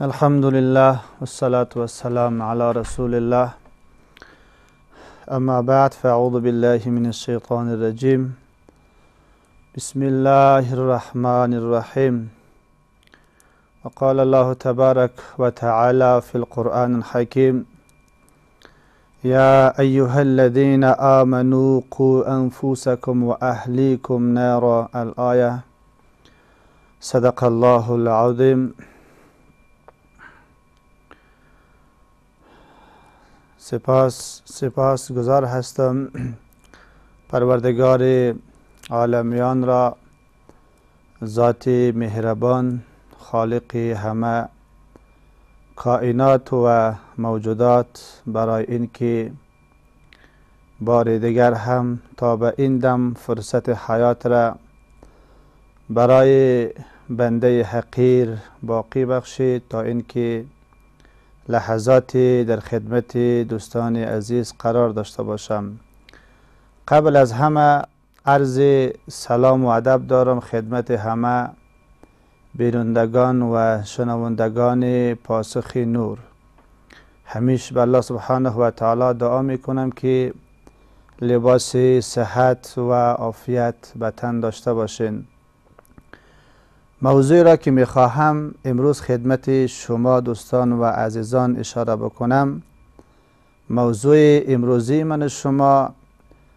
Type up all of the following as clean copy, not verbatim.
الحمد لله والصلاة والسلام على رسول الله. أما بعد فأعوذ بالله من الشيطان الرجيم. بسم الله الرحمن الرحيم. وقال الله تبارك وتعالى في القرآن الحكيم: يا أيها الذين آمنوا قوا أنفسكم وأهليكم نارا. الآية. صدق الله العظيم. سپاس گزار هستم پروردگار عالمیان را، ذات مهربان، خالق همه کائنات و موجودات، برای اینکه بار دیگر هم تا به این دم فرصت حیات را برای بنده حقیر باقی بخشید تا اینکه لحظاتی در خدمت دوستان عزیز قرار داشته باشم. قبل از همه عرض سلام و ادب دارم خدمت همه بینندگان و شنوندگان پاسخ نور. همیشه به الله سبحانه و تعالی دعا میکنم که لباس صحت و عافیت به تن داشته باشین. موضوعی را که میخواهم امروز خدمت شما دوستان و عزیزان اشاره بکنم، موضوع امروزی من شما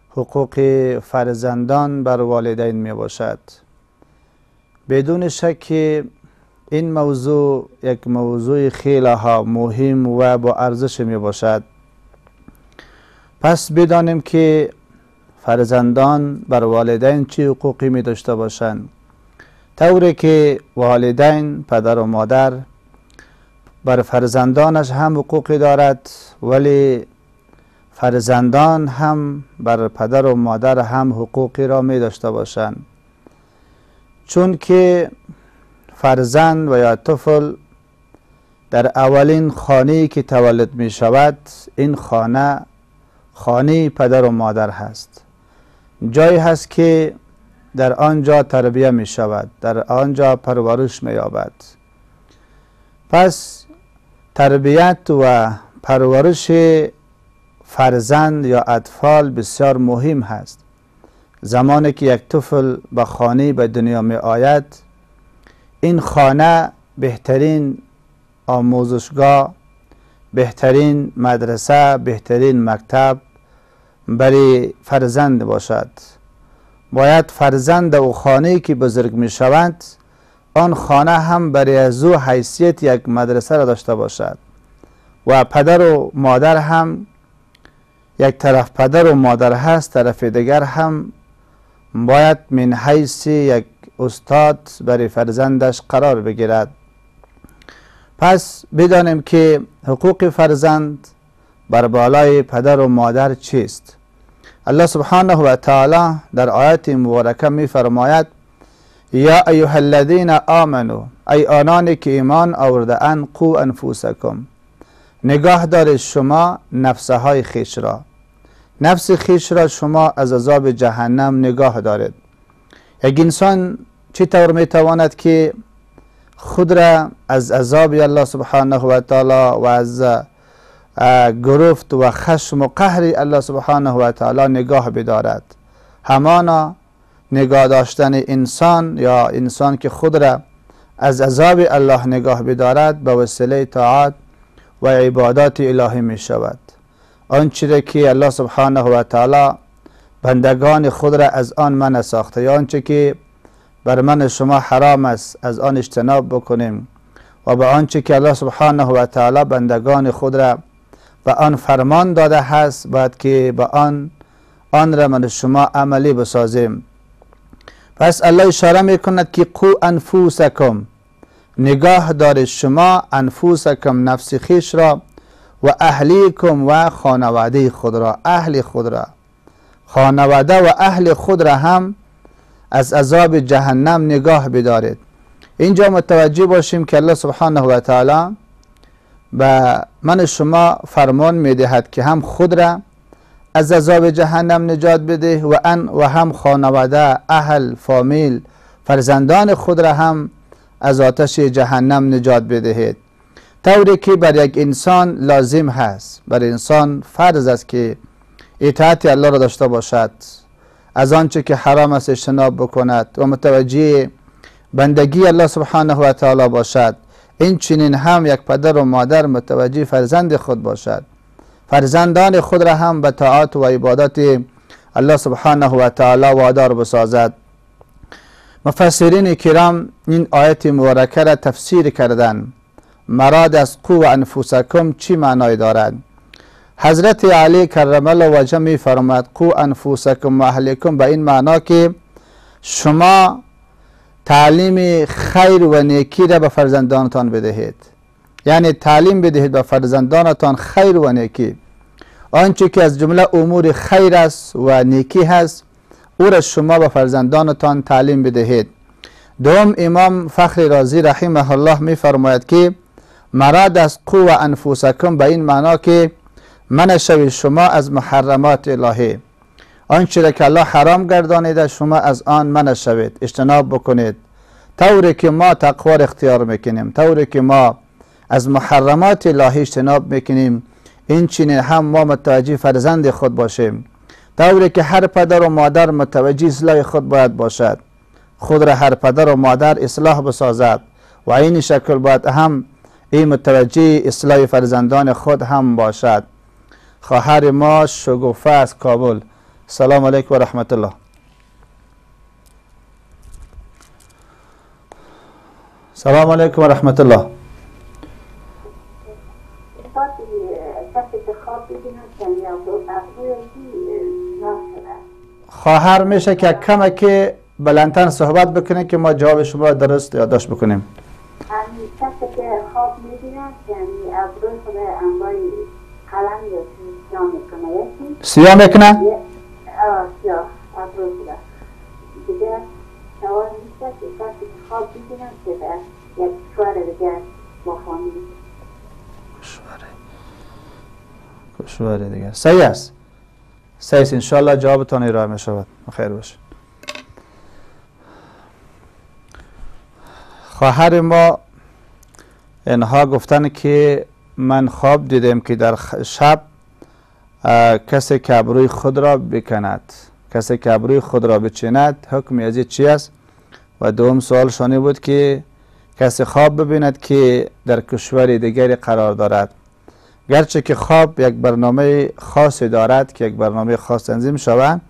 حقوق فرزندان بر والدین می باشد. بدون شک این موضوع یک موضوع خیلی مهم و با ارزش می باشد. پس بدانیم که فرزندان بر والدین چه حقوقی می داشته باشند. طوری که والدین، پدر و مادر، بر فرزندانش هم حقوقی دارد، ولی فرزندان هم بر پدر و مادر هم حقوقی را می داشته باشند. چون که فرزند و یا طفل در اولین خانه‌ای که تولد می شود، این خانه پدر و مادر هست. جایی هست که در آنجا تربیه می شود، در آنجا پرورش می یابد. پس تربیت و پرورش فرزند یا اطفال بسیار مهم هست. زمانی که یک طفل به خانه به دنیا می آید، این خانه بهترین آموزشگاه، بهترین مدرسه، بهترین مکتب برای فرزند باشد. باید فرزند و خانه‌ای که بزرگ می شود، آن خانه هم برای از او حیثیت یک مدرسه را داشته باشد و پدر و مادر هم یک طرف پدر و مادر هست، طرف دیگر هم باید من حیث یک استاد برای فرزندش قرار بگیرد. پس بدانیم که حقوق فرزند بر بالای پدر و مادر چیست. الله سبحانه و تعالی در آیت مبارکه می فرماید: یا ایها الذین آمنو، ای آنانی که ایمان آورده اند، قو انفسکم، نگاه دارید شما نفسهای خیش را. نفس خیش را شما از عذاب جهنم نگاه دارید. یک انسان چطور می تواند که خود را از عذاب الله سبحانه و تعالی و از گرفت و خشم و قهر الله سبحانه و تعالی نگاه بدارد؟ همانا نگاه داشتن انسان یا انسان که خود را از عذاب الله نگاه بدارد به وسیله طاعت و عبادات الهی می شود. آنچه که الله سبحانه و تعالی بندگان خود را از آن منع ساخته، یا آنچه که بر من شما حرام است از آن اجتناب بکنیم، و به آنچه که الله سبحانه و تعالی بندگان خود را به آن فرمان داده هست باید که به آن را من شما عملی بسازیم. پس الله اشاره میکند که قو انفسکم، نگاه دارید شما انفسکم نفس خیش را، و اهلیکم و خانواده خود را، اهل خود را، خانواده و اهل خود را هم از عذاب جهنم نگاه بدارید. اینجا متوجه باشیم که الله سبحانه و تعالی به من شما فرمان میدهد که هم خود را از عذاب جهنم نجات بده و هم خانواده، اهل، فامیل، فرزندان خود را هم از آتش جهنم نجات بدهید. طوری که بر یک انسان لازم هست، بر انسان فرض است که اطاعت الله را داشته باشد، از آنچه که حرام است اجتناب بکند و متوجه بندگی الله سبحانه و تعالی باشد. این چنین هم یک پدر و مادر متوجه فرزند خود باشد، فرزندان خود را هم به طاعات و عبادات الله سبحانه و تعالی وادار بسازد. مفسرین کرام این آیت مبارکه را تفسیر کردند. مراد از قو انفسکم چی معنای دارد؟ حضرت علی کرم الله وجهه می فرماید قو انفسکم و اهلیکم به این معنا که شما تعلیم خیر و نیکی را به فرزندانتان بدهید، یعنی تعلیم بدهید به فرزندانتان خیر و نیکی، آنچه که از جمله امور خیر است و نیکی هست او را شما به فرزندانتان تعلیم بدهید. دوم امام فخر رازی رحمه الله می فرماید که مراد از قو انفسکم به این معنا که منع شوید شما از محرمات الهی، آنچه را که الله حرام گردانیده شما از آن منع شوید، اجتناب بکنید. طوری که ما تقوا اختیار میکنیم، طوری که ما از محرمات الهی اجتناب میکنیم، این چنین هم ما متوجه فرزند خود باشیم. طوری که هر پدر و مادر متوجه اصلاح خود باید باشد، خود را هر پدر و مادر اصلاح بسازد و این شکل باید هم این متوجه اصلاح فرزندان خود هم باشد. خواهر ما شگوفه از کابل. سلام علیکم و رحمت الله. سلام علیکم و رحمت الله. خواهر میشه که کمه که بلندتر صحبت بکنه که ما جواب شما را درست یادداشت بکنیم. همین کسی که خواب میبیند یعنی ابروی خود انواعی قلم یا سیاه میکنه، سیاه میکنه؟ سیاه ابروی خود دیگه سوال میشه که کسی که خواب میبیند که در یک کشور دیگه با خانه کشور دیگه. صحیح است، صحیح است. انشاءالله جوابتان ارائه می شود. خیر باشه. خواهر ما اینها گفتن که من خواب دیدم که در شب کسی که ابروی خود را بکند، کسی که ابروی خود را بچیند حکم از چی است؟ و دوم سوال شانی بود که کسی خواب ببیند که در کشور دیگری قرار دارد، گرچه که خواب یک برنامه خاصی دارد که یک برنامه خاص تنظیم شود،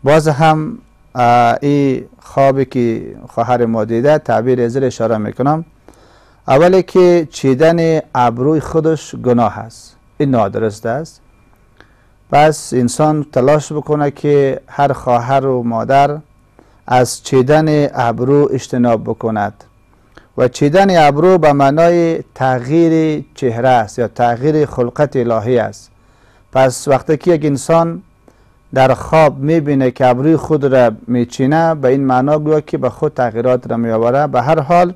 باز هم این خوابی که خواهر ما دیده تعبیر ازل اشاره میکنم. اولی که چیدن ابروی خودش گناه است، این نادرست است. پس انسان تلاش بکنه که هر خواهر و مادر از چیدن ابرو اجتناب بکند و چیدن ابرو به معنای تغییر چهره است یا تغییر خلقت الهی است. پس وقتی که یک انسان در خواب میبینه که ابروی خود را میچینه، به این معنا گویا که به خود تغییرات را میآوره. به هر حال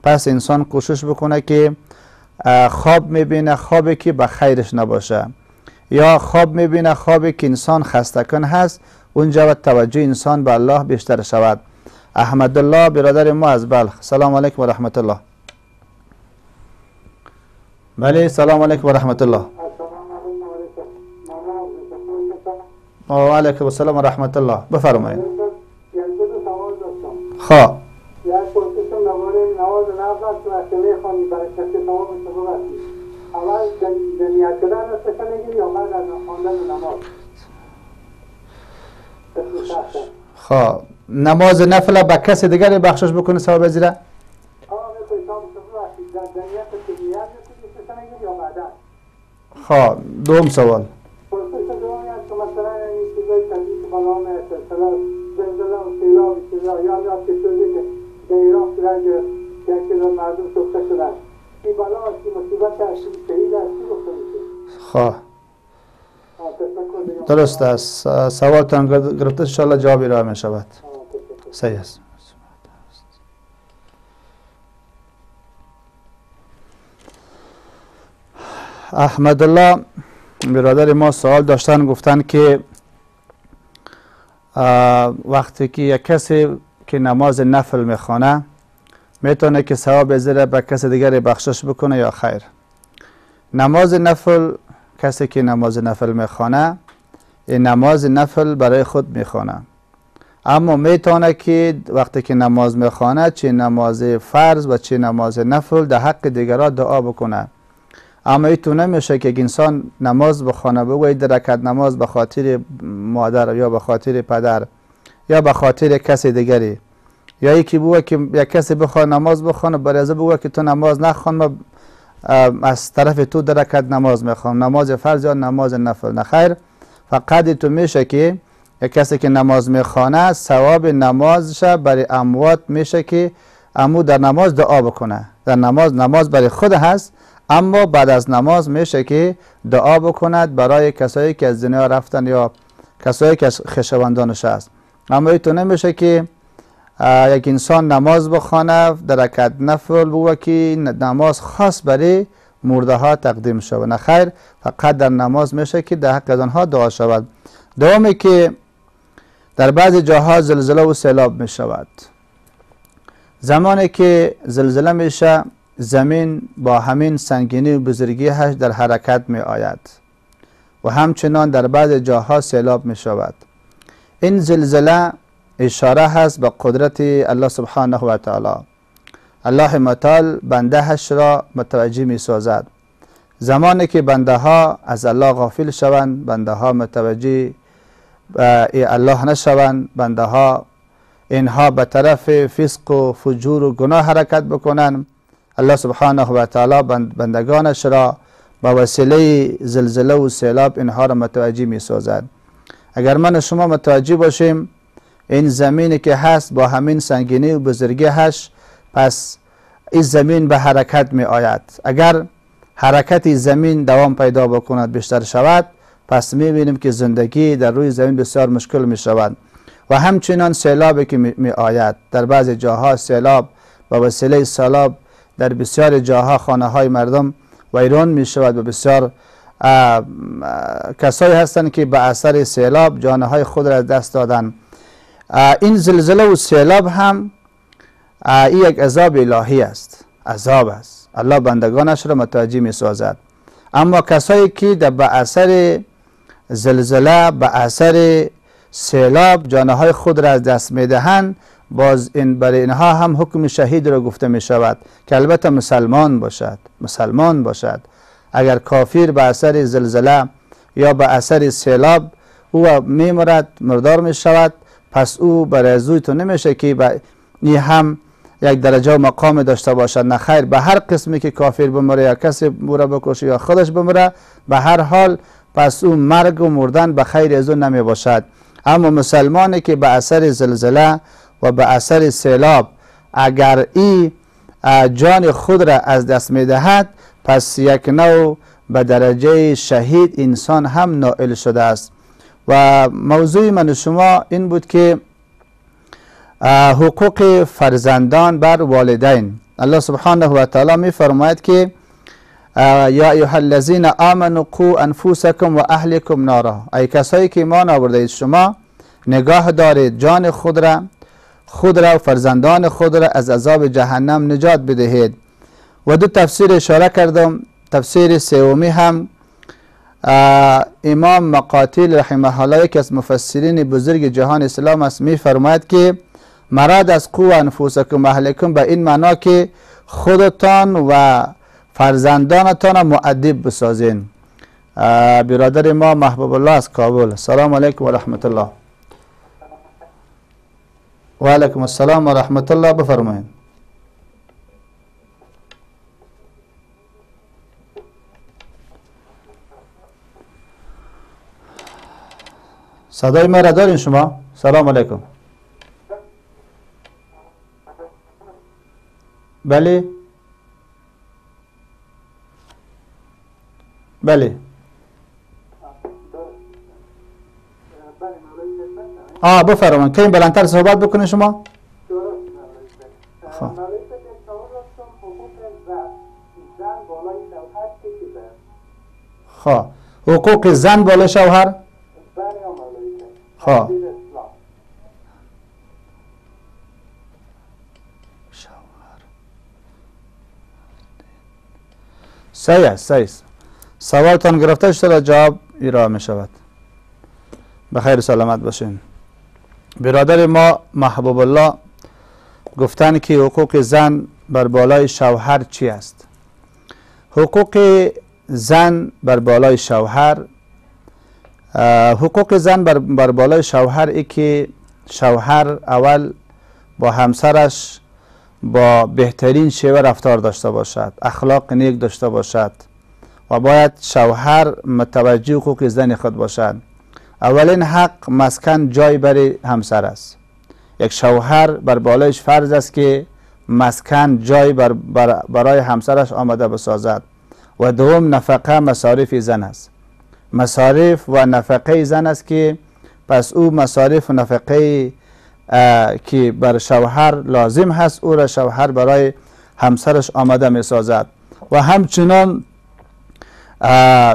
پس انسان کوشش بکنه که خواب میبینه خوابی که به خیرش نباشه، یا خواب میبینه خوابی که انسان خستکن هست، اونجا و توجه انسان به الله بیشتر شود. احمد الله برادر ما از بلخ. سلام علیکم و رحمت الله. بله سلام علیکم و رحمت الله. و علیکم السلام و رحمت الله. بفرمایید. خواه یک پرسشم درباره نماز نفل وقتی میخوانی برای کسی ثواب شما هستی، اول در نیت کردن است کنگی یا بعد از خواندن نماز؟ خواه نماز نفل با کسی دیگری بخشش بکنه ثواب ازیره؟ میخوایی ثواب شما هستی در نیت کنگی است کنگی یا بعد؟ خواه دوم سوال. پرسش دومی است که مثلا این چیزای تنظیم بلام سلسله زلزله و سیلاب چیزا یا که شده که در ایران شده که یکی در مردم سخته شدن، این بلا است که مصیبت هستی شهید هستی گفته میشه. خواه درست است. سوالتان گرفته انشاءالله جوابی را می شود. صحیح است. احمد الله برادر ما سوال داشتن، گفتن که وقتی که یک کسی که نماز نفل میخوانه میتونه که ثواب زیر به کسی دیگری بخشش بکنه یا خیر؟ نماز نفل، کسی که نماز نفل میخوانه این نماز نفل برای خود میخوانه، اما میتونه که وقتی که نماز میخوانه چه نماز فرض و چه نماز نفل در حق دیگران دعا بکنه. اما ایتو نمیشه که انسان نماز بخوانه بگوید در رکعت نماز به خاطر مادر یا به خاطر پدر یا به خاطر کسی دیگری، یا یکی بگوید که یک کسی بخواد نماز بخوانه برای از بگوید که تو نماز نخوان، ما از طرف تو در رکعت نماز میخوام، نماز فرض یا نماز نفل. نخیر، فقط تو میشه که یک کسی که نماز میخوانه ثواب نمازش برای اموات میشه که امو در نماز دعا بکنه. در نماز برای خود هست، اما بعد از نماز میشه که دعا بکند برای کسایی که از دنیا رفتن یا کسایی که خویشاوندانش است. اما ایتو نمیشه که یک انسان نماز بخوانه در رکعت نفل بگوید که نماز خاص برای مرده ها تقدیم شود. نه خیر، فقط در نماز میشه که در حق از آنها دعا شود. دومی که در بعضی جاها زلزله و سیلاب می شود. زمانی که زلزله میشه زمین با همین سنگینی و بزرگیش در حرکت می آید و همچنان در بعضی جاها سیلاب می شود. این زلزله اشاره هست به قدرت الله سبحانه و تعالی. الله متعال بنده هش را متوجه می سازد. زمانی که بنده ها از الله غافل شوند، بنده ها متوجه الله نشوند، بنده ها اینها به طرف فسق و فجور و گناه حرکت بکنند، الله سبحانه و تعالی بندگانش را با وسیله زلزله و سیلاب اینها را متوجه می سازد. اگر من و شما متوجه باشیم این زمینی که هست با همین سنگینی و بزرگی هست، پس این زمین به حرکت می آید. اگر حرکت زمین دوام پیدا بکند، بیشتر شود، پس می بینیم که زندگی در روی زمین بسیار مشکل می شود. و همچنان سیلابی که می آید، در بعض جاها سیلاب با وسیله سیلاب در بسیار جاها خانه های مردم ویران می شود و بسیار کسایی هستند که به اثر سیلاب جانهای خود را از دست دادند. این زلزله و سیلاب هم یک عذاب الهی است، عذاب است. الله بندگانش را متوجه می سازد. اما کسایی که به اثر زلزله، به اثر سیلاب جانهای خود را از دست می دهند، باز این برای اینها هم حکم شهید را گفته می شود که البته مسلمان باشد. اگر کافر به اثر زلزله یا به اثر سیلاب او می مرد، مردار می شود، پس او برای زوی تو نمیشه که این هم یک درجه و مقام داشته باشد. نه خیر، به هر قسمی که کافر بمره یا کسی بوره بکشه یا خودش بمره، به هر حال پس او مرگ و مردن به خیر از او نمی باشد. اما مسلمانی که به اثر زلزله و به اثر سیلاب اگر این جان خود را از دست می دهد، پس یک نوع به درجه شهید انسان هم نائل شده است. و موضوع من و شما این بود که حقوق فرزندان بر والدین. الله سبحانه و تعالی می فرماید که یا ایها الذین آمنوا قوا انفسکم و اهلکم نارا، ای کسایی که ایمان آورده اید شما نگاه دارید جان خود را و فرزندان خود را از عذاب جهنم نجات بدهید. و دو تفسیر اشاره کردم. تفسیر سومی هم امام مقاتل رحمه الله که از مفسرین بزرگ جهان اسلام است می فرماید که مراد از قوا انفسکم و اهلکم به این معنا که خودتان و فرزندانتان مؤدب بسازین. برادر ما محبوب الله از کابل. سلام علیکم و رحمت الله. و علیکم السلام و رحمت الله. بفرمایید. صدای ما را دارین شما؟ سلام علیکم. بله بله. بفرمایید. که این بلندتر صحبت بکنید شما؟ خب حقوق زن بالای شوهر؟ خب صحیح است. سوالتان گرفته شده، جواب ایرا می شود. بخیر سلامت باشین. برادر ما محبوب الله گفتن که حقوق زن بر بالای شوهر چی است؟ حقوق زن بر بالای شوهر، حقوق زن بر بالای شوهر ای که شوهر اول با همسرش با بهترین شیوه رفتار داشته باشد، اخلاق نیک داشته باشد و باید شوهر متوجه حقوق زن خود باشد. اولین حق مسکن جای برای همسر است. یک شوهر بر بالایش فرض است که مسکن جای برای همسرش آماده بسازد. و دوم نفقه مصارف زن است. مصارف و نفقه زن است که پس او مصارف و نفقه که بر شوهر لازم هست او را شوهر برای همسرش آماده می سازد. و همچنان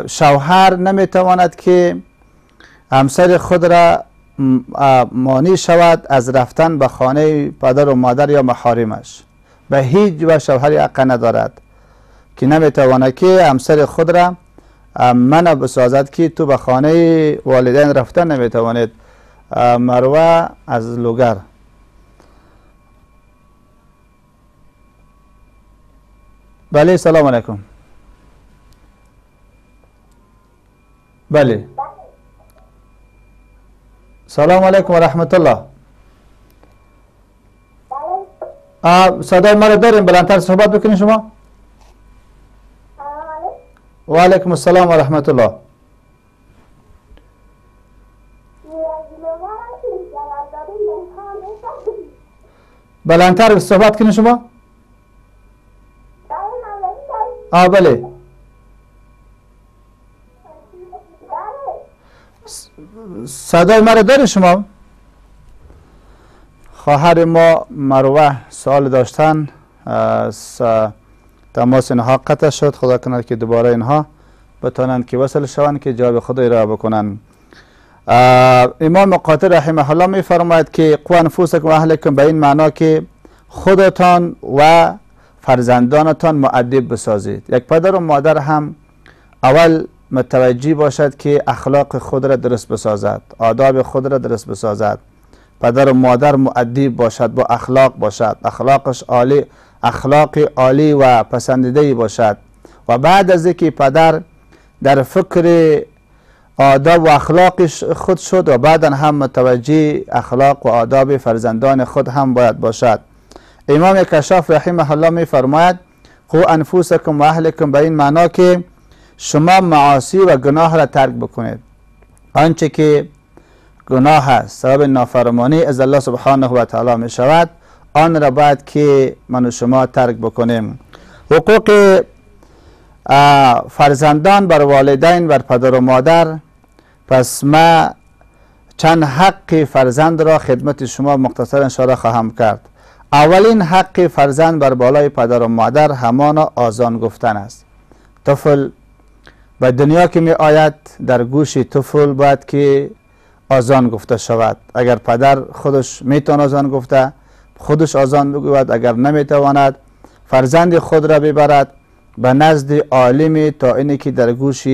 شوهر نمی تواند که همسر خود را مانع شود از رفتن به خانه پدر و مادر یا محارمش. به هیچ وجه شوهر حق ندارد که نمی تواند که همسر خود را منع بسازد که تو به خانه والدین رفتن نمی توانید. مروه از لوگر. بله سلام علیکم. بله سلام علیکم و رحمت الله. صدای ما رو داریم، بلندتر صحبت بکنید شما. و علیکم السلام و رحمت الله. بلندتر صحبت کنید شما. بله صدای ما رو داری شما. خواهر ما مروه سوال داشتن، تماس اینها قطع شد. خدا کنه که دوباره اینها بتونن که وصل شوند که جواب خود را بکنن. امام قاطع رحمه الله می فرماید که قوا انفسکم و اهلکم به این معنا که خودتان و فرزندانتان مؤدب بسازید. یک پدر و مادر هم اول متوجه باشد که اخلاق خود را درست بسازد، آداب خود را درست بسازد. پدر و مادر مؤدب باشد، با اخلاق باشد، اخلاقش عالی، اخلاق عالی و پسندیده باشد. و بعد از اینکه پدر در فکر آداب و اخلاق خود شد و بعدا هم متوجه اخلاق و آداب فرزندان خود هم باید باشد. امام کشاف رحمه الله می فرماید قوا انفسکم و اهلکم به این معنا که شما معاصی و گناه را ترک بکنید. آنچه که گناه است، سبب نافرمانی از الله سبحانه و تعالی می شود، آن را باید که من و شما ترک بکنیم. حقوق فرزندان بر والدین، بر پدر و مادر. پس ما چند حق فرزند را خدمت شما مختصر اشاره خواهم کرد. اولین حق فرزند بر بالای پدر و مادر همان آذان گفتن است. طفل به دنیا که می آید در گوش طفل باید که آذان گفته شود. اگر پدر خودش میتواند آذان گفته خودش آذان بگوید، اگر نمیتواند فرزند خود را ببرد به نزد عالمی تا اینی که در گوش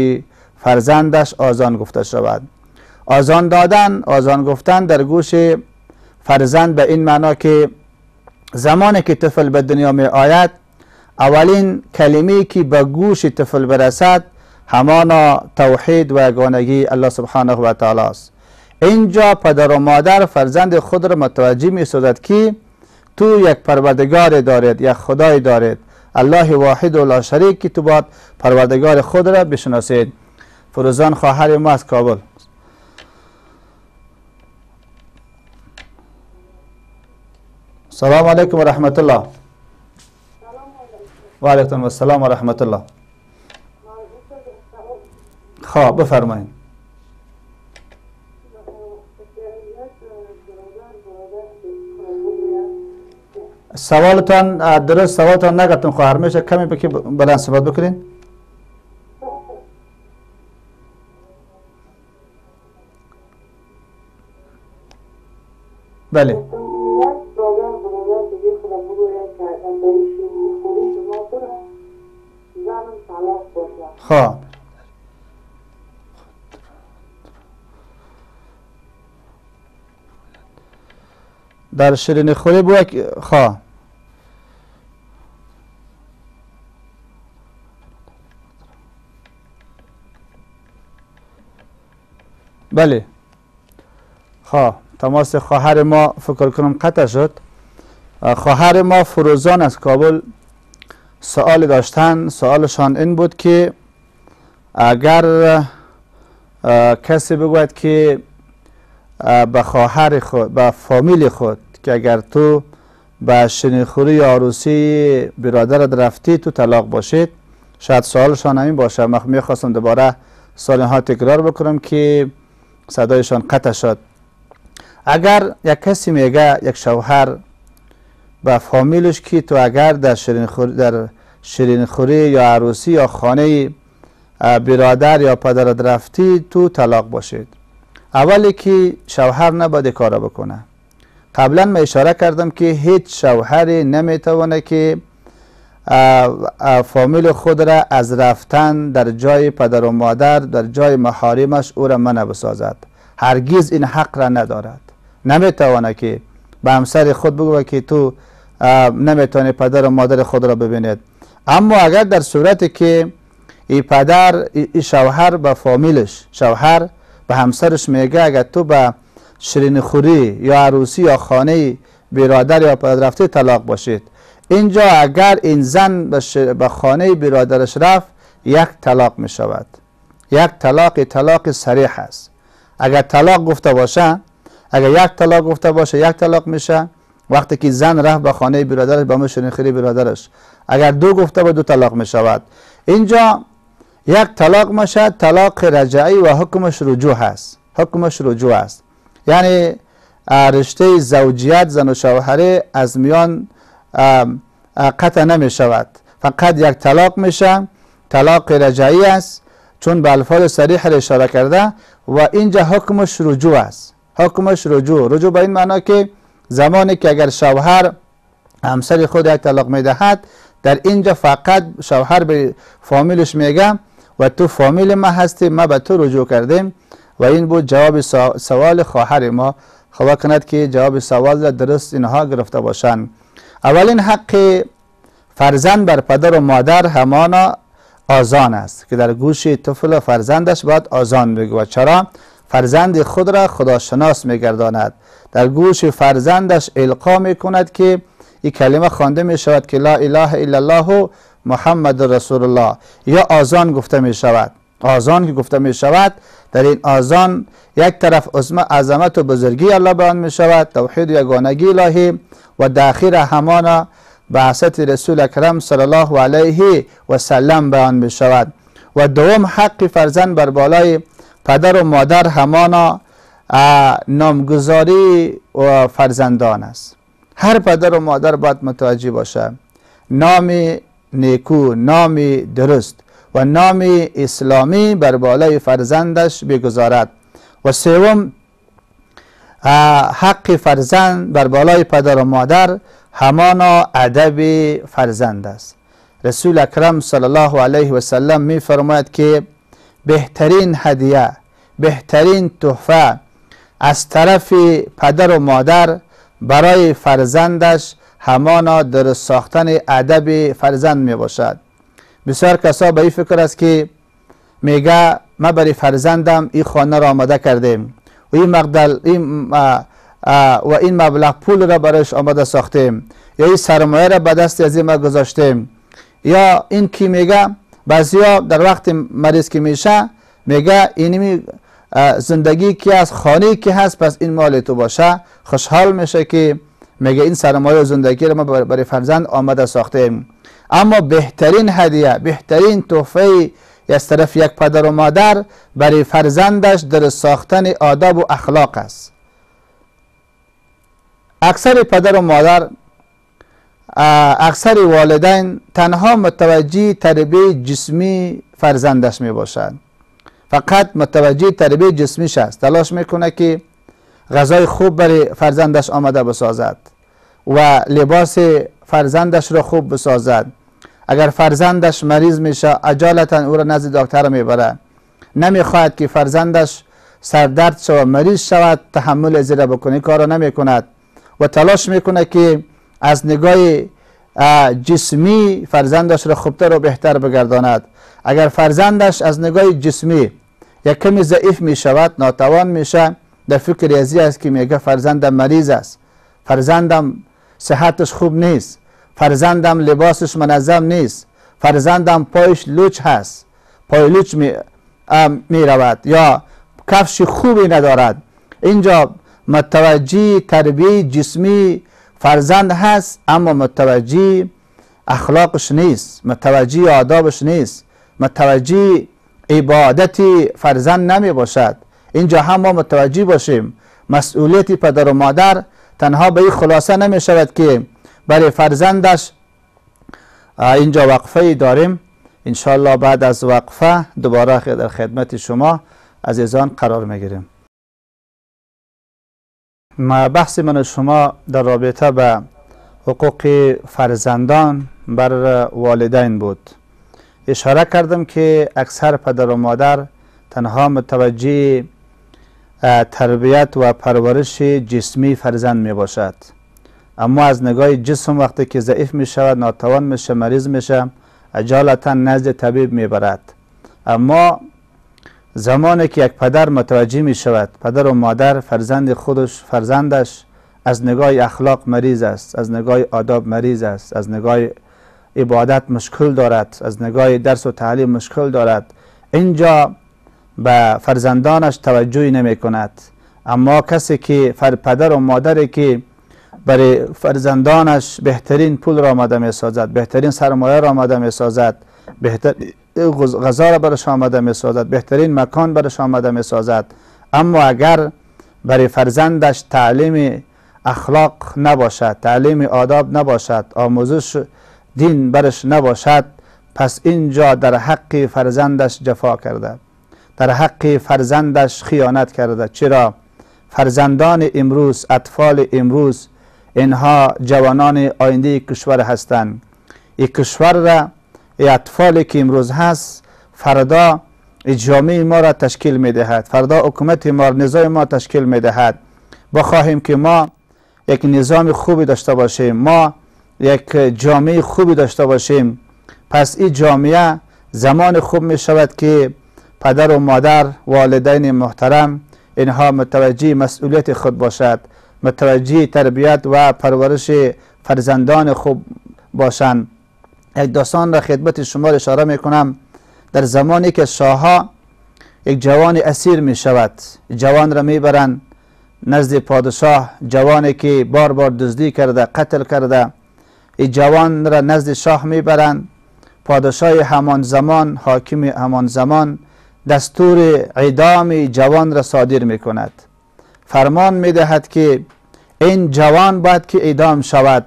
فرزندش آذان گفته شود. آذان دادن، آذان گفتن در گوش فرزند به این معنا که زمانی که طفل به دنیا می آید اولین کلمه‌ای که به گوش طفل برسد همانا توحید و یگانگی الله سبحانه و تعالی است. اینجا پدر و مادر فرزند خود را متوجه می سازد که تو یک پروردگار دارید، یک خدای دارید، الله واحد و لا شریک، که تو باید پروردگار خود را بشناسید. فروزان خواهر ما از کابل. سلام علیکم و رحمت الله. و علیکم السلام و رحمت الله. خواه بفرمایید. سوالتان درست سوالتان نگفتم خواهر، میشه کمی بکی بلند صحبت بکنین؟ بله. خواه در شیرین خوری بود خواه بله خواه تماس خواهر ما فکر کنم قطع شد. خواهر ما فروزان از کابل سوال داشتن. سوالشان این بود که اگر کسی بگوید که به خواهر خود به فامیل خود که اگر تو به شیرینخوری یا عروسی برادرت رفتی تو طلاق باشید، شاید سوالشان همین باشه. من میخواستم دوباره سوال ها تکرار بکنم که صدایشان قطع شد. اگر یک کسی میگه یک شوهر به فامیلش که تو اگر در شیرینخوری یا عروسی یا خانه برادر یا پدرت رفتی تو طلاق باشید، اولی که شوهر نباید کار بکنه. قبلا من اشاره کردم که هیچ شوهری نمیتونه که فامیل خود را از رفتن در جای پدر و مادر، در جای محارمش او را منع بسازد. هرگز این حق را ندارد. نمیتونه که به همسر خود بگوید که تو نمیتونه پدر و مادر خود را ببینید. اما اگر در صورتی که ای پدر ای شوهر به فامیلش، شوهر به همسرش میگه اگر تو به شیرینخوری یا عروسی یا خانه برادر یا پدر رفته طلاق باشید، اینجا اگر این زن به خانه برادرش رفت یک طلاق می شود. یک طلاق صریح است. اگر طلاق گفته باشه، اگر یک طلاق گفته باشه یک طلاق میشه. وقتی که زن رفت به خانه برادرش به شیرینخوری برادرش، اگر دو گفته به دو طلاق می شود. اینجا یک طلاق میشه، طلاق رجعی و حکمش رجوع است. حکمش رجوع است، یعنی رشته زوجیت زن و شوهری از میان قطع نمی شود. فقط یک طلاق میشه، طلاق رجعی است، چون به الفاظ صریح اشاره کرده و اینجا حکمش رجوع است. حکمش رجوع به این معنا که زمانی که اگر شوهر همسر خود یک طلاق میدهد، در اینجا فقط شوهر به فامیلش میگه و تو فامیل ما هستی، ما به تو رجوع کردیم. و این بود جواب سوال خواهر ما. خدا کند که جواب سوال درست اینها گرفته باشند. اولین حق فرزند بر پدر و مادر همانا آذان است که در گوش طفل فرزندش باید آذان بگوید. چرا؟ فرزند خود را خداشناس میگرداند. در گوش فرزندش القا میکند که این کلمه خوانده می شود که لا اله الا الله محمد رسول الله، یا آذان گفته می شود. آذان که گفته می شود، در این آذان یک طرف عظمت و بزرگی الله بیان می شود، توحید و یگانگی الهی، و داخل همانا بعثت رسول اکرم صلی الله علیه و سلم بیان می شود. و دوم حق فرزند بر بالای پدر و مادر همانا نامگذاری و فرزندان است. هر پدر و مادر باید متوجه باشه نام نیکو، نام درست و نام اسلامی بر بالای فرزندش بگذارد. و سوم حق فرزند بر بالای پدر و مادر همانا ادب فرزند است. رسول اکرم صلی الله علیه و سلم می فرماید که بهترین هدیه، بهترین تحفه از طرف پدر و مادر برای فرزندش همانا در ساختن ادب فرزند می باشد. بسیار کسا به این فکر است که میگه ما برای فرزندم این خانه را آماده کردیم و این مبلغ پول را برایش آماده ساختیم، یا این سرمایه را به دست از این ما گذاشتیم. یا این کی میگه بعضیا در وقت مریض که میشه میگه اینمی زندگی که از خانه که هست پس این مال تو باشه، خوشحال میشه که میگه این سرمایه و زندگی رو ما برای فرزند آماده ساختیم. اما بهترین هدیه، بهترین تحفه از طرف یک پدر و مادر برای فرزندش در ساختن آداب و اخلاق است. اکثر پدر و مادر، اکثر والدین تنها متوجه تربیت جسمی فرزندش می باشند. فقط متوجه تربیت جسمیش است. تلاش میکنه که غذای خوب برای فرزندش آماده بسازد و لباس فرزندش را خوب بسازد. اگر فرزندش مریض میشه عجالتا او را نزد دکتر میبره. نمیخواهد که فرزندش سردرد شود، مریض شود، تحمل زیر بکنه، کار را نمی کند. و تلاش میکنه که از نگاه جسمی فرزندش را خوبتر و بهتر بگرداند. اگر فرزندش از نگاه جسمی یک کمی ضعیف می شود، ناتوان میشه، در فکر ازی است که میگه فرزندم مریض است، فرزندم صحتش خوب نیست، فرزندم لباسش منظم نیست، فرزندم پایش لوچ هست، پای لوچ می رود یا کفش خوبی ندارد. اینجا متوجه تربیه جسمی فرزند هست اما متوجه اخلاقش نیست، متوجه آدابش نیست، متوجه عبادت فرزند نمی باشد. اینجا هم ما متوجه باشیم مسئولیت پدر و مادر تنها به این خلاصه نمی شود که برای فرزندش. اینجا وقفه داریم، انشاءالله بعد از وقفه دوباره در خدمت شما عزیزان قرار میگیریم. بحث من و شما در رابطه به حقوق فرزندان بر والدین بود. اشاره کردم که اکثر پدر و مادر تنها متوجه تربیت و پرورش جسمی فرزند می باشد، اما از نگاه جسم وقتی که ضعیف می شود، ناتوان میشه، مریض میشه، اجالتا نزد طبیب می برد. اما زمانی که یک پدر متوجه می شود پدر و مادر فرزندش از نگاه اخلاق مریض است، از نگاه آداب مریض است، از نگاه عبادت مشکل دارد، از نگاه درس و تعلیم مشکل دارد، اینجا به فرزندانش توجهی نمی کند. اما کسی که پدر و مادری که برای فرزندانش بهترین پول را آماده می سازد، بهترین سرمایه را آماده می سازد، بهترین غذا را برش آماده می سازد، بهترین مکان برش آماده می سازد، اما اگر برای فرزندش تعلیم اخلاق نباشد، تعلیم آداب نباشد، آموزش دین برش نباشد، پس اینجا در حق فرزندش جفا کرده، در حق فرزندش خیانت کرده. چرا؟ فرزندان امروز، اطفال امروز، اینها جوانان آینده کشور هستند. این کشور را، این اطفالی که امروز هست، فردا جامعه ما را تشکیل می دهد، فردا حکومت ما، نظام ما تشکیل می دهد. بخواهیم که ما یک نظام خوبی داشته باشیم، ما یک جامعه خوبی داشته باشیم، پس این جامعه زمان خوب می شود که پدر و مادر، والدین محترم، اینها متوجه مسئولیت خود باشد، متوجه تربیت و پرورش فرزندان خوب باشند. یک داستان را خدمت شما اشاره می کنم. در زمانی که شاهها یک جوان اسیر می شود، جوان را می برند نزد پادشاه، جوانی که بار بار دزدی کرده، قتل کرده، این جوان را نزد شاه می برند. پادشاه همان زمان، حاکم همان زمان، دستور اعدام جوان را صادر می کند. فرمان می دهد که این جوان باید که اعدام شود.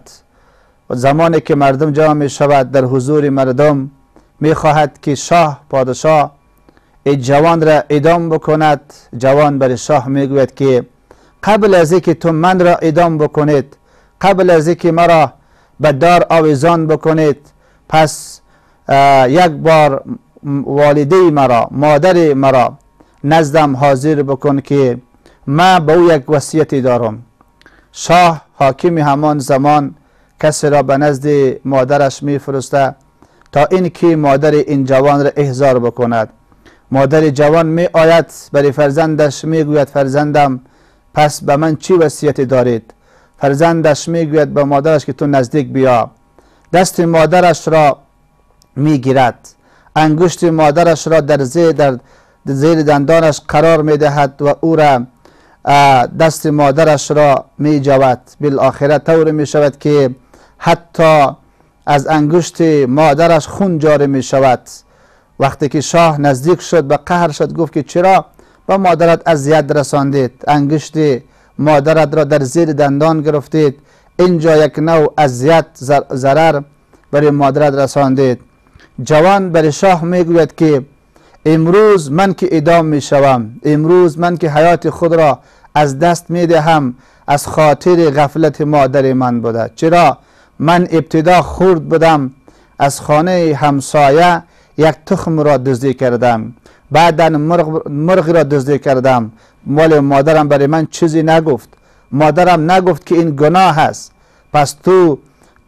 و زمانی که مردم جمع می شود در حضور مردم، می خواهد که شاه، پادشاه این جوان را اعدام بکند. جوان بر شاه می گوید که قبل از اینکه تو من را اعدام بکنید، قبل از اینکه مرا به دار آویزان بکنید، پس یک بار والده مرا، مادر مرا نزدم حاضر بکن که من به او یک وصیتی دارم. شاه، حاکم همان زمان، کسی را به نزد مادرش میفرسته تا اینکه مادر این جوان را احضار بکند. مادر جوان می آید برای فرزندش می گوید فرزندم پس به من چی وصیتی دارید؟ فرزندش می گوید به مادرش که تو نزدیک بیا. دست مادرش را می گیرد، انگشت مادرش را در زیر دندانش قرار می دهد و او را دست مادرش را می جود. بالاخره طور می شود که حتی از انگشت مادرش خون جاری می شود. وقتی که شاه نزدیک شد به قهر شد، گفت که چرا به مادرت اذیت رساندید؟ انگشت مادرت را در زیر دندان گرفتید، اینجا یک نوع اذیت، ضرر برای مادرت رساندید. جوان برای شاه میگوید که امروز من که اعدام می شوم، امروز من که حیات خود را از دست می دهم، از خاطر غفلت مادر من بوده. چرا؟ من ابتدا خرد بودم، از خانه همسایه یک تخم را دزدی کردم، بعدا مرغ را دزدی کردم، مال مادرم برای من چیزی نگفت، مادرم نگفت که این گناه است، پس تو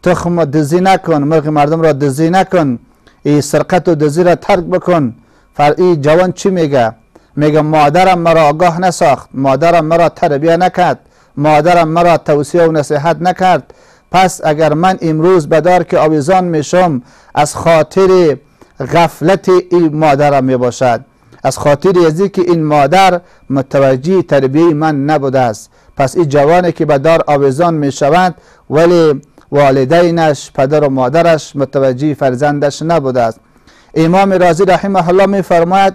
تخم دزی نکن، مرغ مردم را دزی نکن، این سرقت و دزی را ترک بکن. این جوان چی میگه؟ میگه مادرم مرا آگاه نساخت، مادرم مرا تربیه نکرد، مادرم مرا توصیه و نصیحت نکرد. پس اگر من امروز بدار که آویزان میشم، از خاطر غفلت این مادرم میباشد، از خاطر ازی که این مادر متوجه تربیه من نبوده است. پس این جوانی که بدار آویزان میشوند ولی والدینش پدر و مادرش متوجه فرزندش نبوده است. امام رازی رحمه الله می فرماید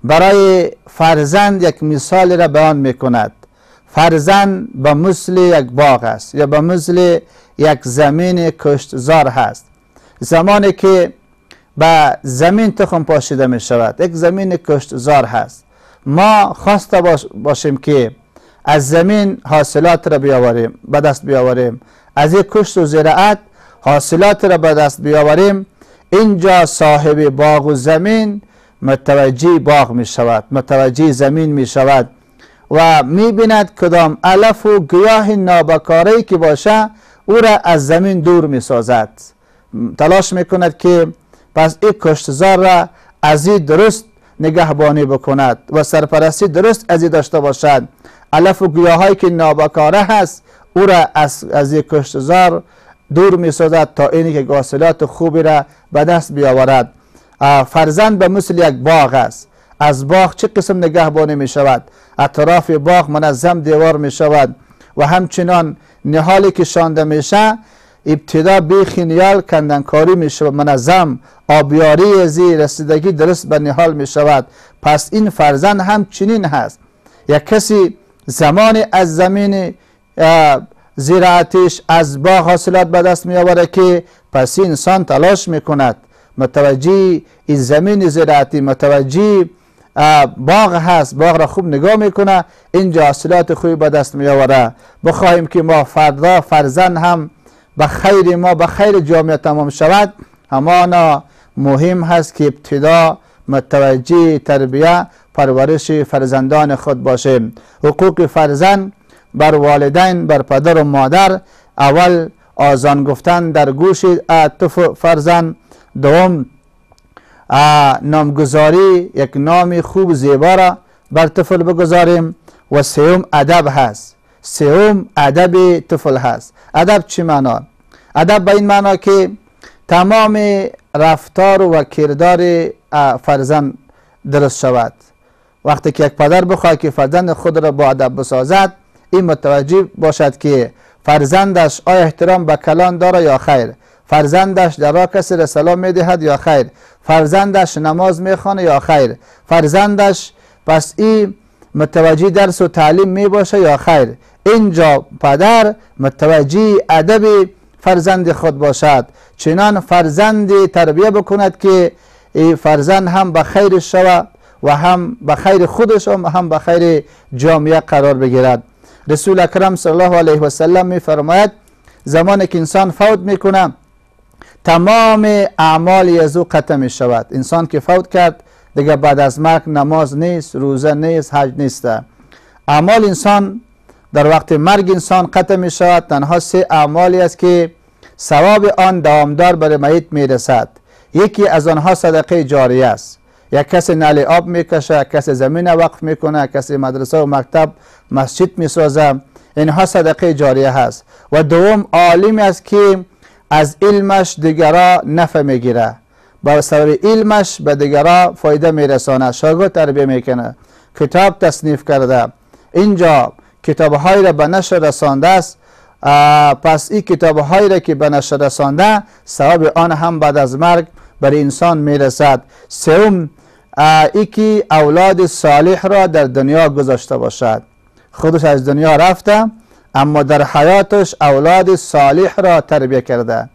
برای فرزند یک مثال را بیان می کند. فرزند به مثل یک باغ است یا به مثل یک زمین کشتزار هست. زمانی که به زمین تخم پاشیده می شود، یک زمین کشتزار هست. ما خواسته باشیم که از زمین حاصلات را بیاوریم، به دست بیاوریم، از یک کشت و زراعت حاصلات را به دست بیاوریم. اینجا صاحب باغ و زمین متوجه باغ می شود، متوجه زمین می شود و می بیند کدام علف و گیاه نابکاری که باشه او را از زمین دور می سازد. تلاش می کند که پس این کشتزار را از این درست نگهبانی بکند و سرپرستی درست از این داشته باشد. علف و گیاه هایی که نابکاره هست او را از یک کشتزار دور می سازد تا اینی که حاصلات خوبی را به دست بیاورد. فرزند به مثل یک باغ است. از باغ چه قسم نگهبانی می شود؟ اطراف باغ منظم دیوار می شود و همچنان نهالی که شانده میشه ابتدا بیخ نیال کندنکاری می شود، منظم آبیاری ازی رسیدگی درست به نهال می شود. پس این فرزند هم چنین هست. یک کسی زمان از زمین زراعتش از باغ حاصلات به دست می آورد که پس این انسان تلاش می کند متوجه این زمین زراعتی، متوجه باغ هست، باغ را خوب نگاه میکنه، اینجا حاصلات خوبی به دست می آورد. بخواهیم که ما فردا فرزند هم به خیر ما به خیر جامعه تمام شود، همانا مهم هست که ابتدا متوجه تربیه پرورش فرزندان خود باشیم. حقوق فرزند بر والدین، بر پدر و مادر: اول آذان گفتن در گوش فرزند، دوم نامگذاری، یک نام خوب زیبا را بر طفل بگذاریم، و سوم ادب هست. سوم ادب طفل هست. ادب چی معنا؟ ادب به این معنا که تمام رفتار و کردار فرزند درست شود. وقتی که یک پدر بخواهد که فرزند خود را با ادب بسازد، این متوجه باشد که فرزندش آیا احترام به کلان داره یا خیر، فرزندش در راه کسی را سلام میدهد یا خیر، فرزندش نماز میخوانه یا خیر، فرزندش پس این متوجه درس و تعلیم می باشه یا خیر. اینجا پدر متوجه ادب فرزند خود باشد، چنان فرزند تربیه بکند که فرزند هم به خیر شود و هم به خیر خودش و هم به خیر جامعه قرار بگیرد. رسول اکرم صلی الله علیه و سلم می فرماید زمانی که انسان فوت میکنه تمام اعمال از او قطع می شود. انسان که فوت کرد دیگه بعد از مرگ نماز نیست، روزه نیست، حج نیست. اعمال انسان در وقت مرگ انسان قطع می شود. تنها سه اعمالی است که ثواب آن دوامدار بر میت می رسد. یکی از آنها صدقه جاریه است. یک کسی نل آب میکشه، کسی زمین وقف میکنه، کسی مدرسه و مکتب مسجد میسازه، اینها صدقه جاریه هست. و دوم عالمی است که از علمش دیگرا نفع میگیره، با سبب علمش به دیگرا فایده میرسانه، شاگرد تربیه میکنه، کتاب تصنیف کرده، اینجا کتاب‌هایی را به نشر رسانده است. پس این کتاب‌هایی را که به نشر رسانده ثواب آن هم بعد از مرگ برای انسان میرسد. سوم ای که اولاد صالح را در دنیا گذاشته باشد. خودش از دنیا رفته اما در حیاتش اولاد صالح را تربیه کرده،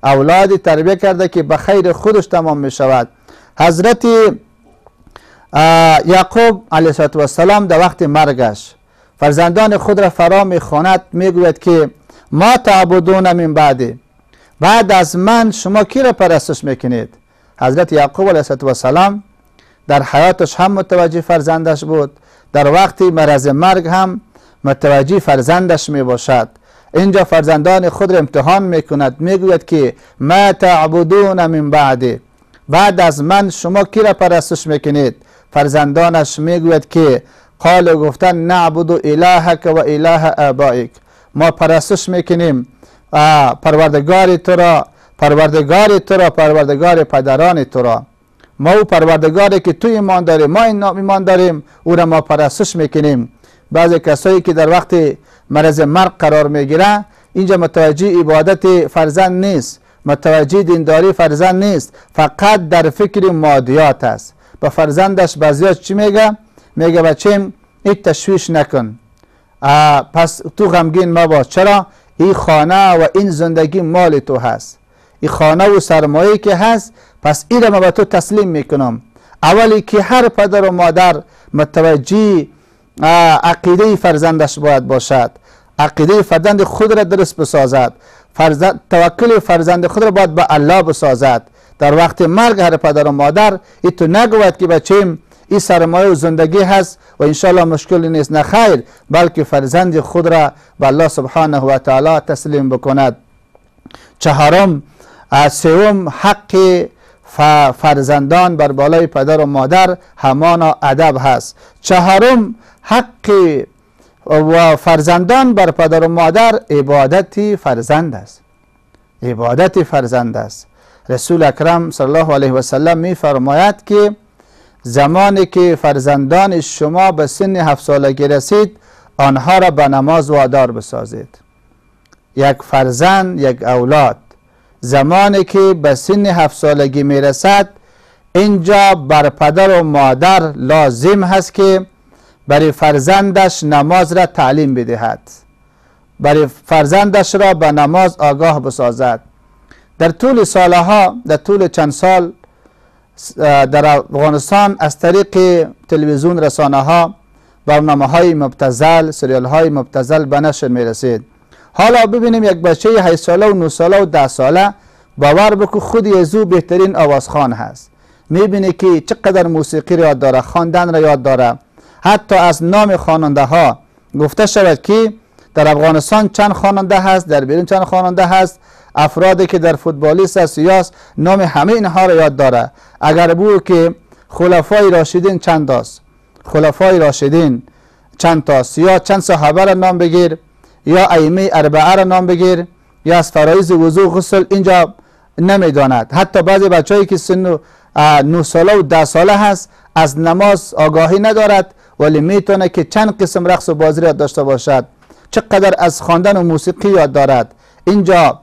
اولادی تربیه کرده که به خیر خودش تمام می شود. حضرت یعقوب علیه السلام در وقت مرگش فرزندان خود را فرا می خواند، می گوید که ما تعبدون من بعد از من شما کی را پرستش میکنید؟ حضرت یعقوب علیه السلام در حیاتش هم متوجه فرزندش بود، در وقت مرض مرگ هم متوجه فرزندش می باشد. اینجا فرزندان خود را امتحان می کند، می گوید که ما تعبدون من بعد از من شما کی را پرستش میکنید؟ فرزندانش می گوید که قال گفتن نعبد الهک و اله آبائک، ما پرستش میکنیم پروردگار تو را، پروردگار پدران تو را. ما او پروردگاری که تو ایمان داریم، ما ایمان داریم، او را ما پرستش میکنیم. بعضی کسایی که در وقت مرض مرگ قرار میگیره اینجا متوجه عبادت فرزند نیست، متوجه دینداری فرزند نیست، فقط در فکر مادیات است. به فرزندش بعضیات چی میگه؟ میگه بچه‌م هیچ تشویش نکن، پس تو غمگین مباش. چرا؟ این خانه و این زندگی مال تو هست، این خانه و سرمایه که هست، پس این را من به تو تسلیم میکنم. اولی که هر پدر و مادر متوجه عقیده فرزندش باید باشد، عقیده فرزند خود را درست بسازد، توکل فرزند خود را باید به الله بسازد. در وقت مرگ هر پدر و مادر ای تو نگوید که بچه‌م این سرمایه و زندگی هست و انشاءالله مشکلی نیست، نه خیر، بلکه فرزند خود را به الله سبحانه و تعالی تسلیم بکند. سوم حق فرزندان بر بالای پدر و مادر همانا ادب هست. چهارم حق و فرزندان بر پدر و مادر عبادت فرزند است، عبادت فرزند است. رسول اکرم صلی الله علیه و سلم می فرماید که زمانی که فرزندان شما به سن 7 سالگی رسید آنها را به نماز وادار بسازید. یک فرزند، یک اولاد زمانی که به سن 7 سالگی می رسد اینجا بر پدر و مادر لازم هست که برای فرزندش نماز را تعلیم بدهد، برای فرزندش را به نماز آگاه بسازد. در طول سالها، در طول چند سال در افغانستان از طریق تلویزیون، رسانه ها، برنامه های مبتذل، سریال های مبتذل به نشر می رسید. حالا ببینیم یک بچه 8 ساله و 9 ساله و 10 ساله باور بکن خود یزو بهترین آوازخوان هست، میبینی که چقدر موسیقی را یاد داره، خواندن را یاد داره. حتی از نام خواننده ها گفته شود که در افغانستان چند خواننده هست، در بیرون چند خواننده هست. افرادی که در فوتبالیست است یا نام همه اینها را یاد داره. اگر بو که خلفای راشدین چند است، خلفای راشدین چند تاست، یا چند صحابه را نام بگیر، یا ائمه اربعه را نام بگیر، یا از فرایض وضو غسل اینجا نمیداند. حتی بعضی بچه‌ای که سن 9 ساله و 10 ساله هست از نماز آگاهی ندارد، ولی میتونه که چند قسم رقص و بازی را داشته باشد، چقدر از خواندن و موسیقی یاد دارد. اینجا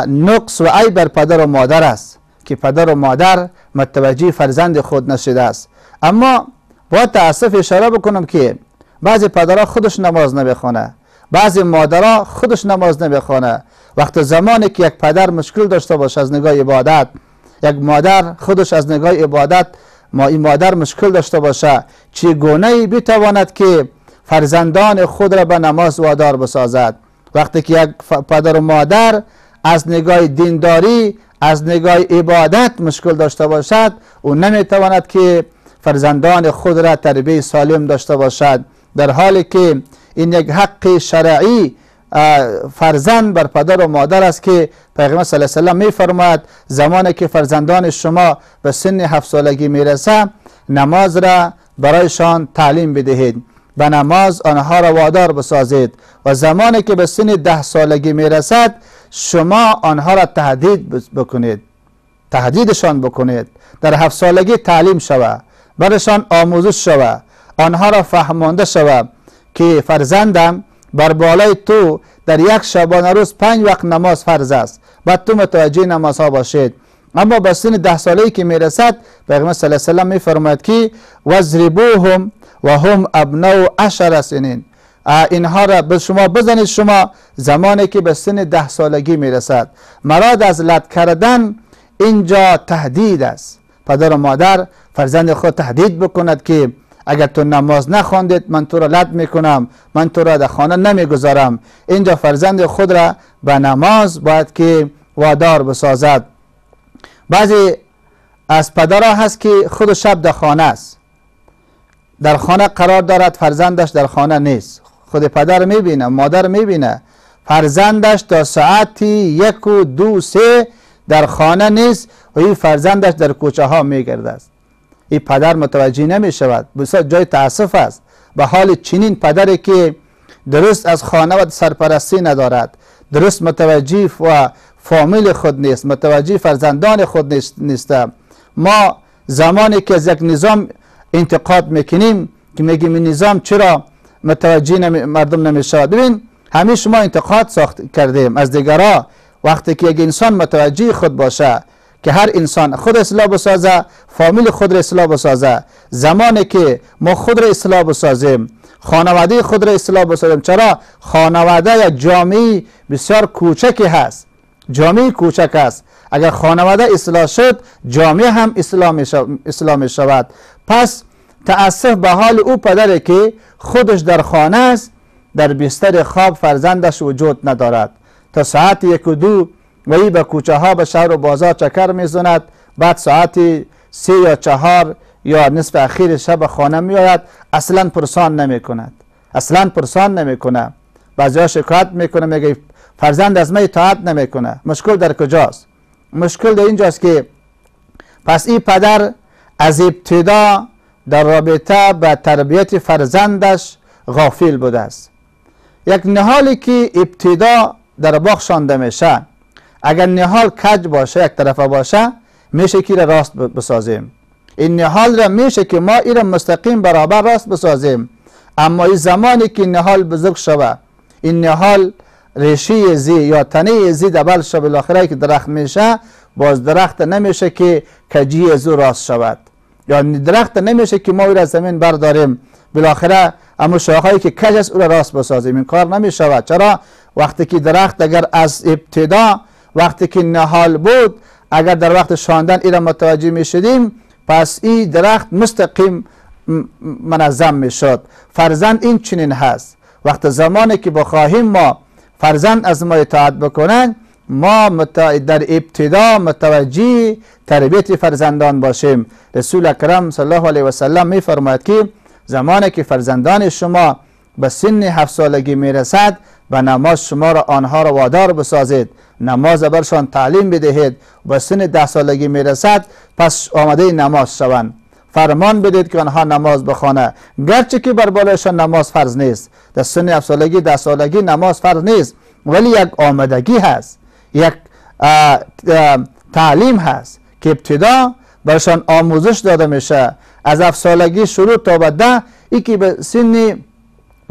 نقص و عیب بر پدر و مادر است که پدر و مادر متوجه فرزند خود نشده است. اما با تاسف اشاره بکنم که بعضی پدرها خودش نماز نمیخونه، بعضی مادرها خودش نماز نمیخونه. وقت زمانی که یک پدر مشکل داشته باشه از نگاه عبادت، یک مادر خودش از نگاه عبادت این مادر مشکل داشته باشه، چگونه بتواند که فرزندان خود را به نماز وادار بسازد؟ وقتی که یک پدر و مادر از نگاه دینداری، از نگاه عبادت مشکل داشته باشد، او نمیتواند که فرزندان خود را تربیت سالم داشته باشد، در حالی که این یک حق شرعی فرزند بر پدر و مادر است که پیغمبر صلی الله علیه و سلم می فرماید زمانی که فرزندان شما به سن 7 سالگی می رسند نماز را برایشان تعلیم بدهید، به نماز آنها را وادار بسازید، و زمانی که به سن 10 سالگی می رسد شما آنها را تهدیدشان بکنید. در 7 سالگی تعلیم شود، برشان آموزش شود، آنها را فهمانده شود که فرزندم بر بالای تو در یک شبانه روز 5 وقت نماز فرض است، بعد تو متوجه نماز ها باشید. اما به سن 10 سالگی که می رسد پیغمبر صلی الله علیه و سلم می فرماید که وضربوهم و هم ابناء 10 سنین، اینها را به شما بزنید شما زمانی که به سن 10 سالگی می رسد. مراد از لت کردن اینجا تهدید است. پدر و مادر فرزند خود تهدید بکند که اگر تو نماز نخواندید من تو را لت میکنم، من تو را در خانه نمیگذارم. اینجا فرزند خود را به نماز باید که وادار بسازد. بعضی از پدرها هست که خود شب در خانه است، در خانه قرار دارد، فرزندش در خانه نیست. خود پدر میبینه، مادر میبینه فرزندش تا ساعت 1 و 2 3 در خانه نیست و این فرزندش در کوچه ها میگرده است. این پدر متوجه نمی شود. بسیار جای تاسف است به حال چنین پدری که درست از خانه و سرپرستی ندارد، درست متوجه و فامیل خود نیست، متوجه فرزندان خود نیست. ما زمانی که از یک نظام انتقاد میکنیم که میگیم این نظام چرا متوجه مردم نمی شود، ببین همیشه ما انتقاد ساخت کردیم از دیگرها. وقتی که یک انسان متوجه خود باشه که هر انسان خود اصلاح بسازه، فامیل خود را اصلاح بسازه، زمانی که ما خود را اصلاح بسازیم، خانواده خود را اصلاح بسازیم. چرا؟ خانواده یک جامعه بسیار کوچکی هست، جامعه کوچک است. اگر خانواده اصلاح شد، جامعه هم اصلاح می شود. پس تأسف به حال او پدری که خودش در خانه است، در بستر خواب فرزندش وجود ندارد، تا ساعت 1 و 2 و ای به کوچه ها به شهر و بازار چکر میزند، بعد ساعت 3 یا 4 یا نصف اخیر شب خانه می آید، اصلا پرسان نمی کند، اصلا پرسان نمی کنه. بعضی‌ها شکایت میکنه، میگه فرزند از من اطاعت نمی کنه. مشکل در کجاست؟ مشکل در اینجاست که پس این پدر از ابتدا در رابطه به تربیت فرزندش غافل بوده است. یک نهالی که ابتدا در باغ شانده میشه، اگر نهال کج باشه، یک طرفه باشه، میشه که راست بسازیم. این نهال را میشه که ما این را مستقیم برابر راست بسازیم. اما این زمانی که نهال بزرگ شود، این نهال ریشه زی یا تنه زی دبل شد، بالاخره که درخت میشه، باز درخت نمیشه که کجی از او راست شود، یا درخت نمیشه که ما او را زمین برداریم بالاخره اما شاخهایی که کج است او را راست بسازیم. این کار نمیشود. چرا؟ وقتی که درخت اگر از ابتدا وقتی که نهال بود، اگر در وقت شاندن این را متوجه می شدیم، پس این درخت مستقیم منظم می شد. فرزند این چنین هست. وقت زمانی که بخواهیم ما فرزند از ما اطاعت بکنن، ما در ابتدا متوجه تربیت فرزندان باشیم. رسول اکرم صلی الله علیه و سلم می فرماید که زمانی که فرزندان شما به سن 7 سالگی می رسد، به نماز شما را آنها را وادار بسازید، نماز برشان تعلیم بدهید. به سن 10 سالگی می رسد، پس آماده نماز شوند. فرمان بدید که آنها نماز بخوانه، گرچه که بر بالایشان نماز فرض نیست. در سن 7 سالگی 10 سالگی نماز فرض نیست، ولی یک آمادگی هست، یک تعلیم هست که ابتدا برشان آموزش داده میشه. از 7 سالگی شروع تا به 10، ای که به سن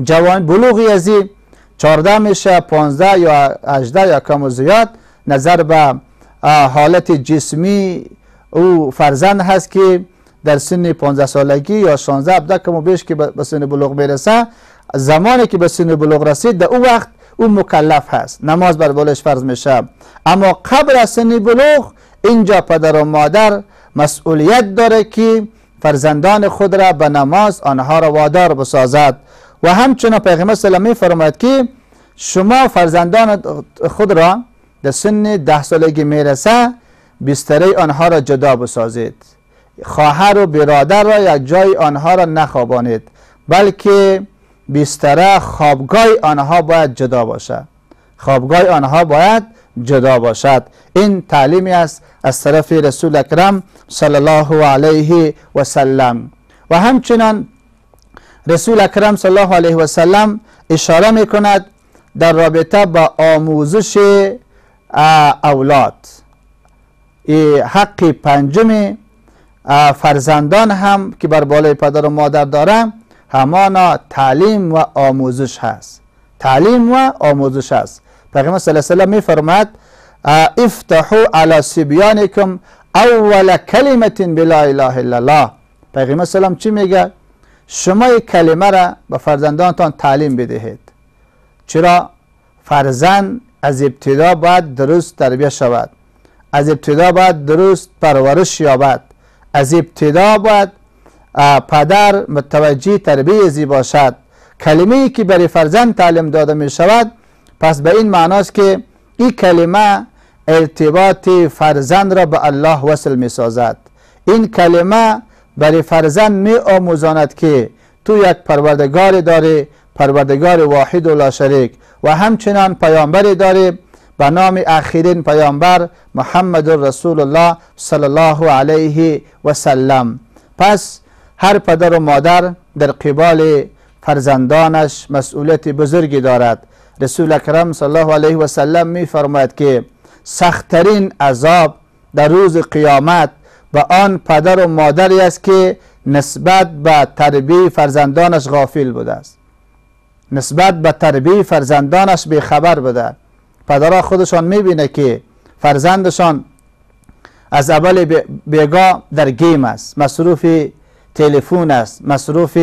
جوان بلوغی ازی 14 میشه، 15 یا 18 یا کم و زیاد، نظر به حالت جسمی او فرزند هست که در سن 15 سالگی یا 16 17 کم و بیش که به سن بلوغ میرسه، زمانی که به سن بلوغ رسید در او وقت او مکلف هست، نماز بر بالش فرض میشه. اما قبل از سن بلوغ اینجا پدر و مادر مسئولیت داره که فرزندان خود را به نماز آنها را وادار بسازد. و همچنین پیغمبر صلی الله علیه و آله فرماید که شما فرزندان خود را در سن 10 سالگی میرسه، بستره آنها را جدا بسازید. خواهر و برادر را یک جای آنها را نخوابانید، بلکه بستره خوابگاه آنها باید جدا باشد، خوابگاه آنها باید جدا باشد. این تعلیمی است از طرف رسول اکرم صلی الله علیه و سلم. و همچنان رسول اکرم صلی الله علیه و سلم اشاره می کند در رابطه با آموزش اولاد. حق پنجم فرزندان هم که بر بالای پدر و مادر دارن، همانا تعلیم و آموزش هست. تعلیم و آموزش هست. پیغمبر صلی الله علیه و سلم می فرماید افتحوا علی صبیانکم اول کلمه بلا اله الا الله. پیغمبر صلی الله علیه و سلم چی میگه؟ شما یک کلمه را به فرزندانتان تعلیم بدهید. چرا؟ فرزند از ابتدا باید درست تربیت شود، از ابتدا باید درست پرورش یابد، از ابتدا باید پدر متوجه تربیت زی باشد. کلمه ای که برای فرزند تعلیم داده می شود، پس به این معناست که این کلمه ارتباط فرزند را به الله وصل می سازد. این کلمه برای فرزند می آموزاند که تو یک پروردگار داری، پروردگار واحد و لا شریک، و همچنان پیامبری داری به نام آخرین پیامبر محمد رسول الله صلی الله علیه و سلم. پس هر پدر و مادر در قبال فرزندانش مسئولیت بزرگی دارد. رسول اکرم صلی الله علیه و سلم می فرماید که سختترین عذاب در روز قیامت به آن پدر و مادری است که نسبت به تربیت فرزندانش غافل بوده است، نسبت به تربیت فرزندانش بیخبر بوده. پدرها خودشان میبینه که فرزندشان از اول بیگاه در گیم است، مصروف تلفن است، مصروف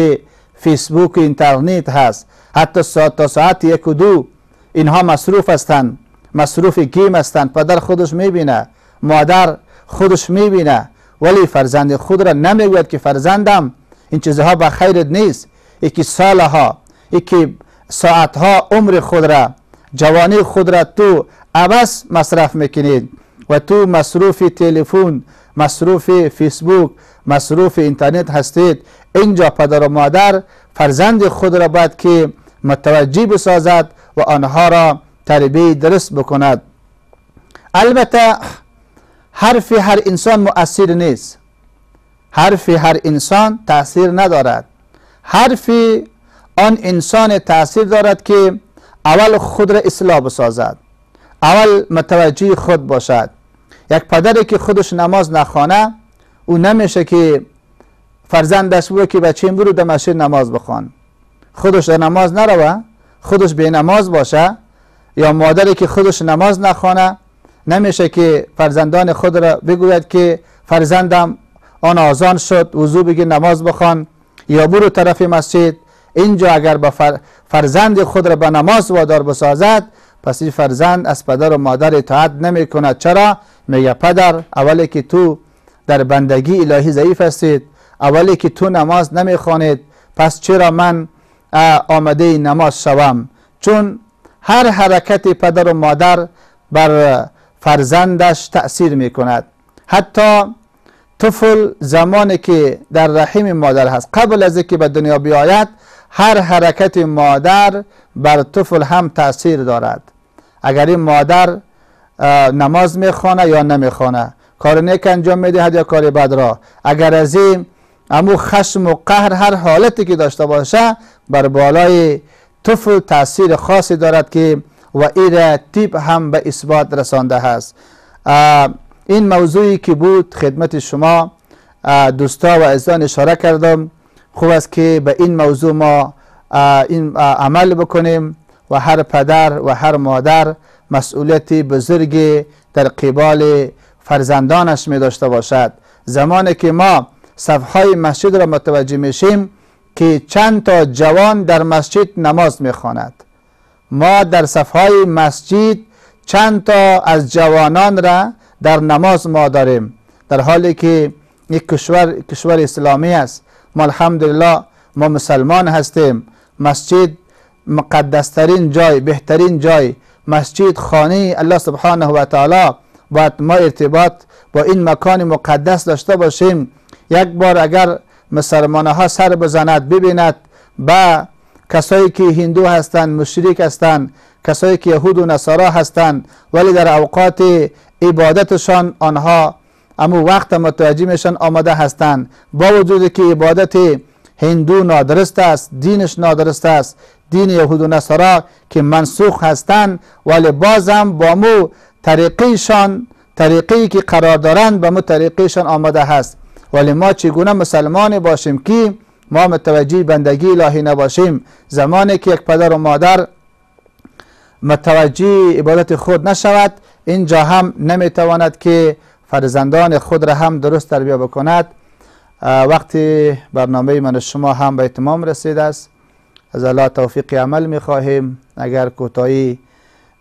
فیسبوک و اینترنت هست، حتی تا ساعت 1 و 2 اینها مصروف هستند، مصروف گیم هستند. پدر خودش میبینه، مادر خودش میبینه، ولی فرزند خود را نمیگوید که فرزندم این چیزها به خیرت نیست. یکی سالها، یکی ساعتها عمر خود را، جوانی خود را تو عبث مصرف میکنید و تو مصروف تلفن، مصروف فیسبوک، مصروف اینترنت هستید. اینجا پدر و مادر فرزند خود را باید که متوجه بسازد و آنها را تربیت درست بکند. البته حرف هر انسان مؤثر نیست، حرف هر انسان تأثیر ندارد. حرف آن انسان تأثیر دارد که اول خود را اصلاح بسازد، اول متوجه خود باشد. یک پدری که خودش نماز نخوانه، او نمیشه که فرزندش بگه که بچه‌م برو در مسجد نماز بخوان. خودش در نماز نروه، خودش بی نماز باشه. یا مادری که خودش نماز نخوانه، نمیشه که فرزندان خود را بگوید که فرزندم آن آذان شد وضو بگیر نماز بخوان یا برو طرف مسجد. اینجا اگر با فرزند خود را به نماز وادار بسازد، پس این فرزند از پدر و مادر اطاعت نمی کند. چرا؟ میگه پدر اولی که تو در بندگی الهی ضعیف هستید، اولی که تو نماز نمی خوانید، پس چرا من آمده نماز شوم؟ چون هر حرکت پدر و مادر بر فرزندش تأثیر می کند. حتی طفل زمانی که در رحم مادر هست، قبل از اینکه به دنیا بیاید، هر حرکت مادر بر طفل هم تأثیر دارد. اگر این مادر نماز میخوانه یا نمیخوانه، کار نیک انجام میدهد یا کار بد را، اگر از این امو خشم و قهر هر حالتی که داشته باشه، بر بالای طفل تأثیر خاصی دارد که و این تیپ هم به اثبات رسانده است. این موضوعی که بود خدمت شما دوستا و عزیزان اشاره کردم. خوب است که به این موضوع ما این عمل بکنیم و هر پدر و هر مادر مسئولیت بزرگی در قبال فرزندانش می داشته باشد. زمانی که ما صفهای مسجد را متوجه میشیم که چند تا جوان در مسجد نماز میخواند، ما در صفهای مسجد چند تا از جوانان را در نماز ما داریم، در حالی که یک کشور اسلامی است. ما الحمدلله ما مسلمان هستیم. مسجد مقدسترین جای، بهترین جای، مسجد خانه الله سبحانه و تعالی. باید ما ارتباط با این مکان مقدس داشته باشیم. یک بار اگر مسلمان ها سر بزند ببیند با کسایی که هندو هستند، مشرک هستند، کسایی که یهود و نصارا هستند، ولی در اوقات عبادتشان آنها اما وقت متوجه میشن آماده هستند، با وجود که عبادت هندو نادرست است، دینش نادرست است، دین یهود و نصارا که منسوخ هستند، ولی بازم با مو طریقیشان، طریقی که قرار دارند با مو طریقیشان آماده هست. ولی ما چگونه مسلمان باشیم که ما متوجه بندگی الهی نباشیم؟ زمانی که یک پدر و مادر متوجه عبادت خود نشود، اینجا هم نمیتواند که فرزندان خود را هم درست تربیت بکند. وقتی برنامه من شما هم به اتمام رسیده است. از الله توفیق عمل میخواهیم. اگر کوتاهی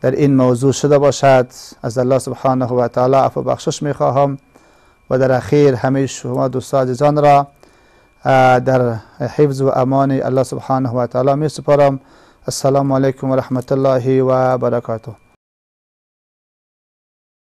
در این موضوع شده باشد، از الله سبحانه و تعالی عفو بخشش میخواهم و در اخیر همه شما دوستان عزیزان را در حفظ و امان الله سبحانه و تعالی می سپارم. السلام علیکم و رحمت الله و برکاته.